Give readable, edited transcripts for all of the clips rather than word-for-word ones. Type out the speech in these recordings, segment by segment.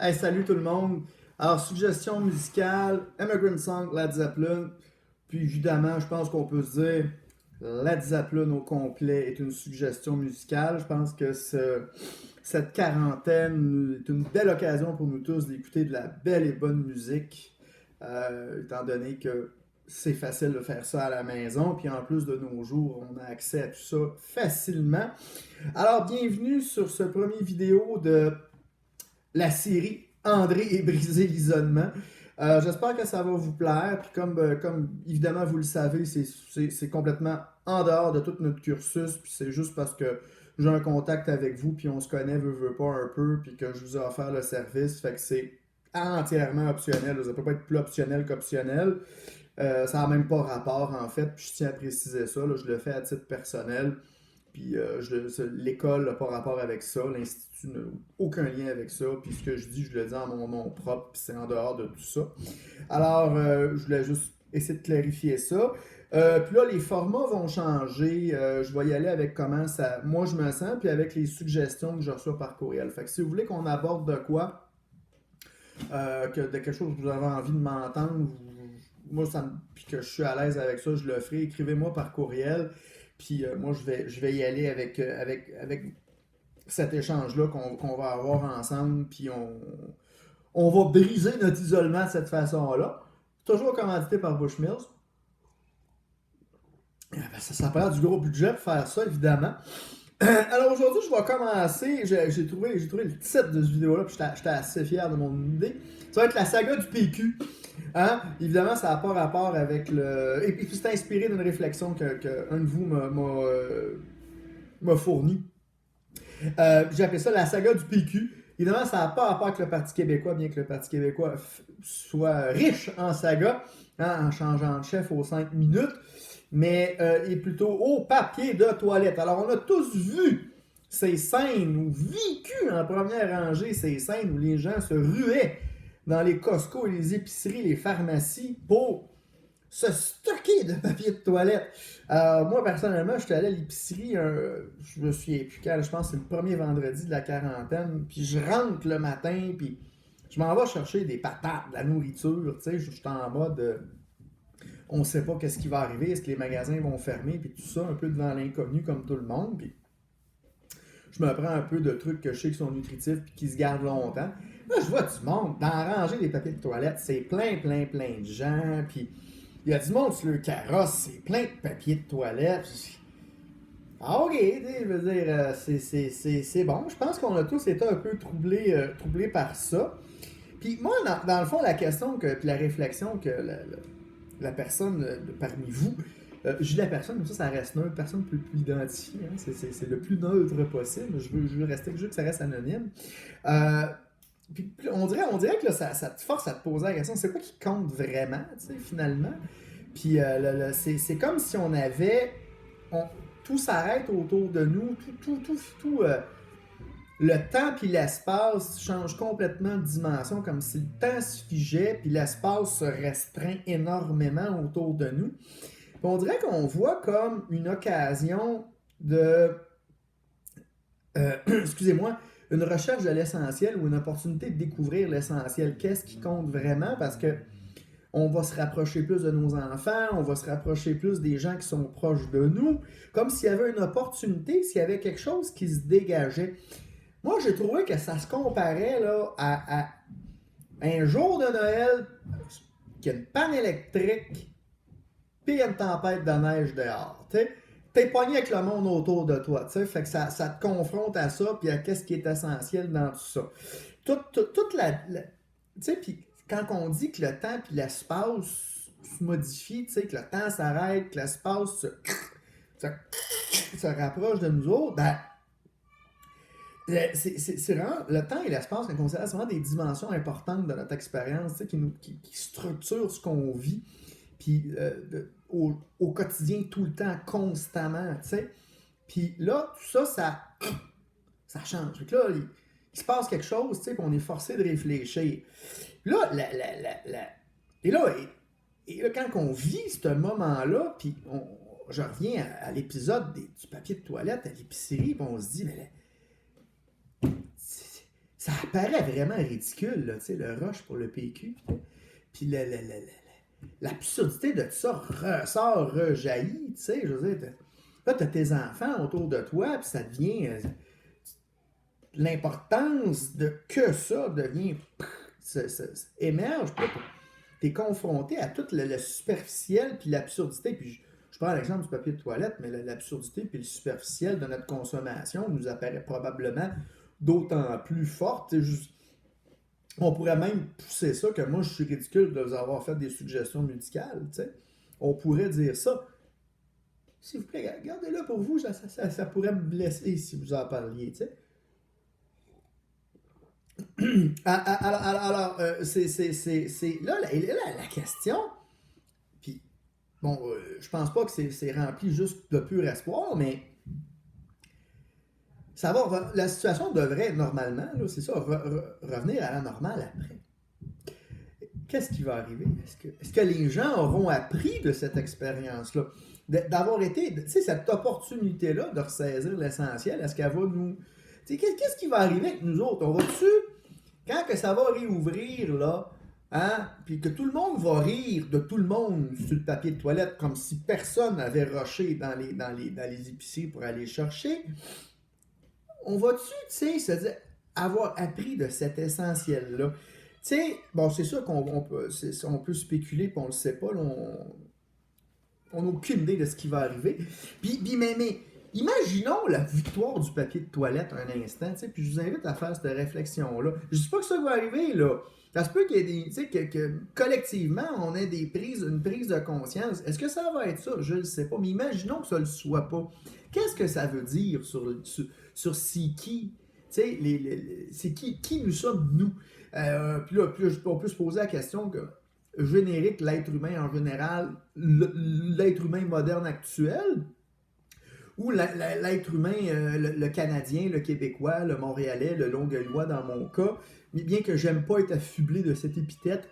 Hey, salut tout le monde. Alors, suggestion musicale, Immigrant Song, Led Zeppelin. Puis évidemment, je pense qu'on peut se dire Led Zeppelin au complet est une suggestion musicale. Je pense que cette quarantaine est une belle occasion pour nous tous d'écouter de la belle et bonne musique, étant donné que c'est facile de faire ça à la maison. Puis en plus de nos jours, on a accès à tout ça facilement. Alors, bienvenue sur ce premier vidéo de la série André et brisé l'isolement. J'espère que ça va vous plaire. Puis comme évidemment vous le savez, c'est complètement en dehors de tout notre cursus. Puis c'est juste parce que j'ai un contact avec vous, puis on se connaît, veut pas un peu, puis que je vous ai offert le service. Fait que c'est entièrement optionnel. Ça peut pas être plus optionnel qu'optionnel. Ça n'a même pas rapport en fait. Puis je tiens à préciser ça. Là, je le fais à titre personnel. Puis l'école n'a pas rapport avec ça, l'institut n'a aucun lien avec ça. Puis ce que je dis, je le dis en mon nom propre, puis c'est en dehors de tout ça. Alors, je voulais juste essayer de clarifier ça. Puis là, les formats vont changer. Je vais y aller avec comment ça, moi je me sens, puis avec les suggestions que je reçois par courriel. Fait que si vous voulez qu'on aborde de quoi, de quelque chose que vous avez envie de m'entendre, moi, puis que je suis à l'aise avec ça, je le ferai. Écrivez-moi par courriel. Puis moi, je vais y aller avec cet échange-là qu'on va avoir ensemble. Puis on va briser notre isolement de cette façon-là. Toujours commandité par Bushmills. Ça prend du gros budget pour faire ça, évidemment. Alors aujourd'hui, je vais commencer. J'ai trouvé le titre de cette vidéo-là, puis j'étais assez fier de mon idée. Ça va être la saga du PQ. Hein? Évidemment, ça n'a pas rapport avec le. Et puis c'est inspiré d'une réflexion qu'un de vous m'a fournie. J'ai appelé ça la saga du PQ. Évidemment, ça n'a pas rapport avec le Parti québécois, bien que le Parti québécois soit riche en saga, hein, en changeant de chef aux 5 minutes, mais est plutôt au papier de toilette. Alors, on a tous vu ces scènes ou vécu en première rangée ces scènes où les gens se ruaient dans les Costco, les épiceries, les pharmacies pour se stocker de papier de toilette. Moi, personnellement, je suis allé à l'épicerie, je me souviens plus quand, je pense que c'est le premier vendredi de la quarantaine, puis je rentre le matin, puis je m'en vais chercher des patates, de la nourriture, tu sais, je suis en mode, on sait pas qu'est-ce qui va arriver, est-ce que les magasins vont fermer, puis tout ça, un peu devant l'inconnu comme tout le monde, puis je me prends un peu de trucs que je sais qui sont nutritifs, puis qui se gardent longtemps. Là, je vois du monde, dans la rangée des papiers de toilette, c'est plein de gens, puis il y a du monde sur le carrosse, c'est plein de papier de toilette. Ah, ok, je veux dire, c'est bon. Je pense qu'on a tous été un peu troublés par ça. Puis moi, dans le fond, la question, puis la réflexion que la personne parmi vous, je dis la personne, comme ça reste neutre, personne ne peut plus l'identifier. Hein, c'est le plus neutre possible. Je veux que ça reste anonyme. Puis on dirait que là, ça te force à te poser la question, c'est quoi qui compte vraiment, tu sais, finalement? Puis c'est comme si on avait... tout s'arrête autour de nous, le temps puis l'espace changent complètement de dimension, comme si le temps se figeait puis l'espace se restreint énormément autour de nous. Puis on dirait qu'on voit comme une occasion de... excusez-moi, une recherche de l'essentiel ou une opportunité de découvrir l'essentiel. Qu'est-ce qui compte vraiment? Parce que on va se rapprocher plus de nos enfants, on va se rapprocher plus des gens qui sont proches de nous, comme s'il y avait une opportunité, s'il y avait quelque chose qui se dégageait. Moi, j'ai trouvé que ça se comparait là, à un jour de Noël, qu'il y a une panne électrique, puis il y a une tempête de neige dehors. T'es pogné avec le monde autour de toi, fait que ça te confronte à ça, puis à qu'est-ce qui est essentiel dans tout ça. Toute tu sais, puis quand on dit que le temps puis l'espace se modifient, tu sais, que le temps s'arrête, que l'espace se rapproche de nous autres, ben, c'est vraiment, le temps et l'espace, on considère, c'est vraiment des dimensions importantes de notre expérience, tu sais, qui structurent ce qu'on vit, puis au quotidien, tout le temps, constamment, tu sais. Puis là, tout ça, ça change. Donc là, il se passe quelque chose, tu sais, puis on est forcé de réfléchir. Puis là, et là, quand on vit ce moment-là, puis je reviens à l'épisode du papier de toilette à l'épicerie, puis on se dit, mais là, ça apparaît vraiment ridicule, là, tu sais, le rush pour le PQ. Puis l'absurdité de tout ça ressort, rejaillit, tu sais, je veux dire. Là, tu as tes enfants autour de toi, puis ça devient. L'importance de que ça devient. Émerge, puis tu es confronté à tout le superficiel, puis l'absurdité. Puis je prends l'exemple du papier de toilette, mais l'absurdité, puis le superficiel de notre consommation nous apparaît probablement d'autant plus forte. On pourrait même pousser ça que moi, je suis ridicule de vous avoir fait des suggestions médicales. T'sais. On pourrait dire ça. S'il vous plaît, gardez-le pour vous, ça pourrait me blesser si vous en parliez. T'sais. Alors, c'est là, la question. Puis, bon, je pense pas que c'est rempli juste de pur espoir, mais ça va, la situation devrait normalement, là, c'est ça, revenir à la normale après. Qu'est-ce qui va arriver? Est-ce que les gens auront appris de cette expérience-là? D'avoir été, tu sais, cette opportunité-là de ressaisir l'essentiel, est-ce qu'elle va nous... Tu sais, qu'est-ce qui va arriver avec nous autres? On va-tu, quand que ça va réouvrir, là, hein, puis que tout le monde va rire de tout le monde sur le papier de toilette, comme si personne n'avait rushé dans les épiceries pour aller chercher... On va-tu, tu sais, c'est-à-dire avoir appris de cet essentiel-là? Tu sais, bon, c'est sûr on peut spéculer, puis on le sait pas, là, on n'a aucune idée de ce qui va arriver. Puis mais imaginons la victoire du papier de toilette un instant, tu sais, puis je vous invite à faire cette réflexion-là. Je dis pas que ça va arriver, là. Ça se peut qu'il y ait des, tu sais, que collectivement, on ait une prise de conscience. Est-ce que ça va être ça? Je ne sais pas. Mais imaginons que ça ne le soit pas. Qu'est-ce que ça veut dire sur c'est qui? Tu sais, c'est qui nous sommes, nous? Puis là, on peut se poser la question que générique, l'être humain en général, l'être humain moderne actuel, ou l'être humain, le Canadien, le Québécois, le Montréalais, le Longueuillois dans mon cas, mais bien que j'aime pas être affublé de cette épithète,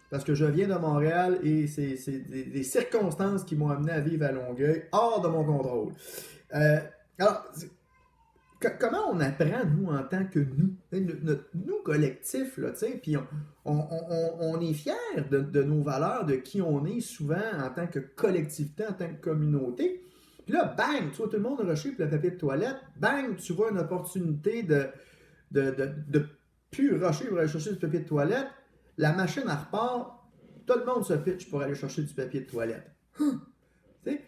parce que je viens de Montréal et c'est des circonstances qui m'ont amené à vivre à Longueuil, hors de mon contrôle. Alors, comment on apprend, nous, en tant que nous, nous collectif, là, tu sais, puis on est fiers de nos valeurs, de qui on est souvent en tant que collectivité, en tant que communauté. Puis là, bang, tu vois tout le monde rusher pour le papier de toilette, bang, tu vois une opportunité de plus rusher pour aller chercher du papier de toilette, la machine elle repart, tout le monde se pitch pour aller chercher du papier de toilette. Tu sais?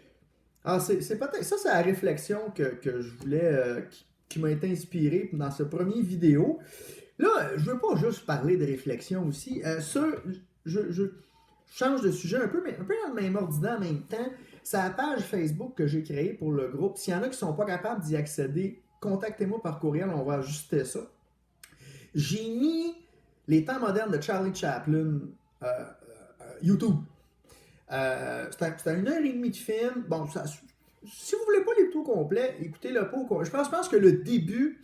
Alors, c'est peut-être ça, c'est la réflexion que je voulais, qui m'a été inspirée dans ce premier vidéo. Là, je veux pas juste parler de réflexion aussi. Je change de sujet un peu, mais un peu dans le même ordinaire en même temps. C'est la page Facebook que j'ai créée pour le groupe. S'il y en a qui ne sont pas capables d'y accéder, contactez-moi par courriel, on va ajuster ça. J'ai mis les temps modernes de Charlie Chaplin, YouTube. C'était 1h30 de film. Bon, si vous voulez pas les tout complets, écoutez-le pas au complet. Je pense que le début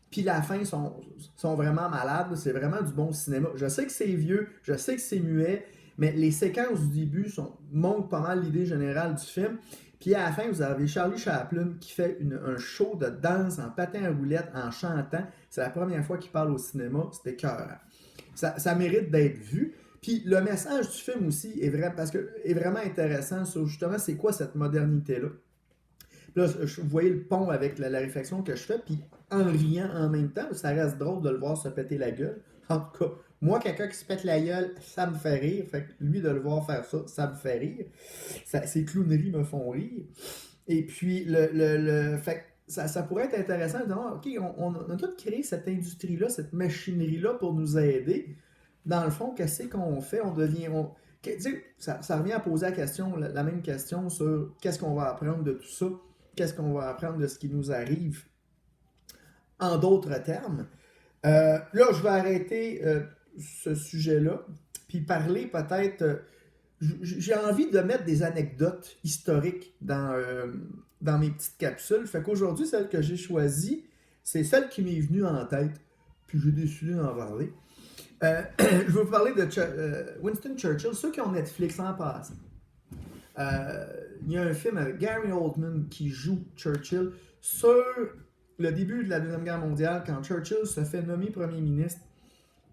puis la fin sont vraiment malades. C'est vraiment du bon cinéma. Je sais que c'est vieux, je sais que c'est muet, mais les séquences du début montrent pas mal l'idée générale du film. Puis à la fin, vous avez Charlie Chaplin qui fait un show de danse en patin à roulettes, en chantant. C'est la première fois qu'il parle au cinéma. C'était écœurant. Ça mérite d'être vu. Puis le message du film aussi est vraiment intéressant sur justement c'est quoi cette modernité-là. Là, vous voyez le pont avec la réflexion que je fais, puis en riant en même temps, ça reste drôle de le voir se péter la gueule. En tout cas, moi, quelqu'un qui se pète la gueule, ça me fait rire. Fait que lui, de le voir faire ça, ça me fait rire. Ces clowneries me font rire. Et puis, fait ça pourrait être intéressant de dire, OK, on a tout créé cette industrie-là, cette machinerie-là pour nous aider. Dans le fond, qu'est-ce qu'on fait? Ça revient à poser la même question sur qu'est-ce qu'on va apprendre de tout ça? Qu'est-ce qu'on va apprendre de ce qui nous arrive? En d'autres termes, là, je vais arrêter ce sujet-là, puis parler peut-être... j'ai envie de mettre des anecdotes historiques dans mes petites capsules. Fait qu'aujourd'hui, celle que j'ai choisie, c'est celle qui m'est venue en tête, puis j'ai décidé d'en parler. Je vais vous parler de Winston Churchill, ceux qui ont Netflix en passant. Il y a un film avec Gary Oldman qui joue Churchill sur le début de la Deuxième Guerre mondiale, quand Churchill se fait nommer premier ministre,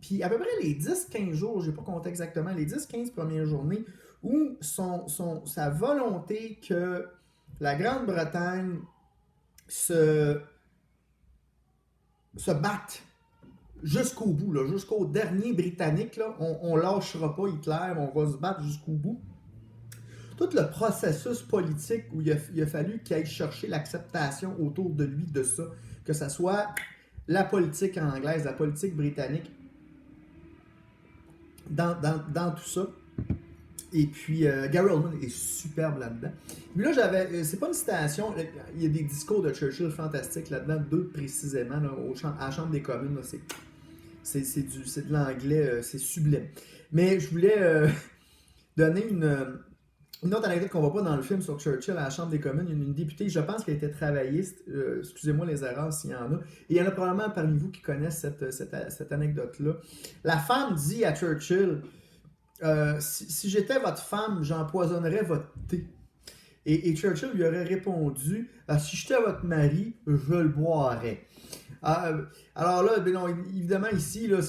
puis à peu près les 10-15 jours, je n'ai pas compté exactement, les 10-15 premières journées, où sa volonté que la Grande-Bretagne se batte jusqu'au bout, là, jusqu'au dernier Britannique, là, on ne lâchera pas Hitler, on va se battre jusqu'au bout. Tout le processus politique où il a fallu qu'il aille chercher l'acceptation autour de lui de ça, que ce soit la politique anglaise, la politique britannique, dans tout ça. Et puis, Gary Oldman est superbe là-dedans. Puis là, c'est pas une citation, il y a des discours de Churchill fantastiques là-dedans, deux précisément, là, à la Chambre des communes, là, c'est de l'anglais, c'est sublime. Mais je voulais donner une autre anecdote qu'on voit pas dans le film sur Churchill à la Chambre des communes. Il y a une députée, je pense qu'elle était travailliste, excusez-moi les erreurs s'il y en a, et il y en a probablement parmi vous qui connaissent cette anecdote-là. La femme dit à Churchill, si j'étais votre femme, j'empoisonnerais votre thé. Et Churchill lui aurait répondu, si j'étais votre mari, je le boirais. Alors là, ben non, évidemment ici, là,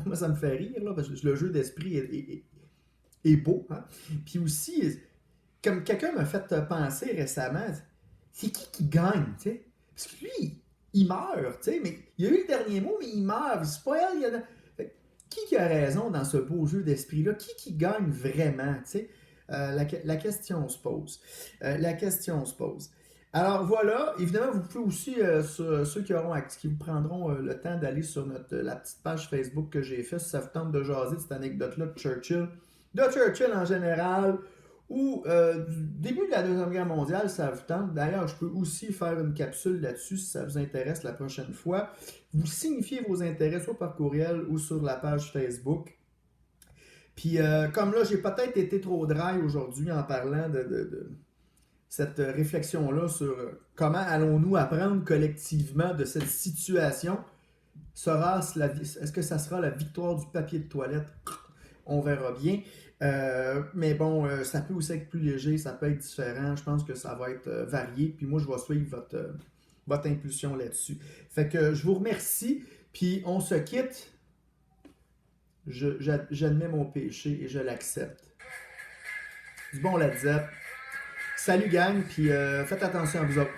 moi ça me fait rire, là, parce que le jeu d'esprit est beau. Hein? Puis aussi, comme quelqu'un m'a fait penser récemment, c'est qui gagne, tu sais? Parce que lui, il meurt, tu sais, mais il a eu le dernier mot, mais il meurt. C'est pas elle, qui a raison dans ce beau jeu d'esprit-là? Qui gagne vraiment, tu sais? La question se pose. Alors voilà, évidemment, vous pouvez aussi, ceux qui vous prendront le temps d'aller sur la petite page Facebook que j'ai faite, si ça vous tente de jaser de cette anecdote-là de Churchill en général, ou du début de la Deuxième Guerre mondiale, ça vous tente. D'ailleurs, je peux aussi faire une capsule là-dessus si ça vous intéresse la prochaine fois. Vous signifiez vos intérêts soit par courriel ou sur la page Facebook. Puis comme là, j'ai peut-être été trop dry aujourd'hui en parlant de cette réflexion-là sur comment allons-nous apprendre collectivement de cette situation. Est-ce que ça sera la victoire du papier de toilette? On verra bien. Mais bon, ça peut aussi être plus léger, ça peut être différent. Je pense que ça va être varié. Puis moi, je vais suivre votre impulsion là-dessus. Fait que je vous remercie. Puis on se quitte. J'admets mon péché et je l'accepte. Du bon Led Zepp. Salut gang, puis faites attention à vous autres.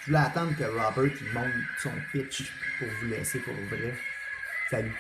Je voulais attendre que Robert il monte son pitch pour vous laisser pour vrai. Salut.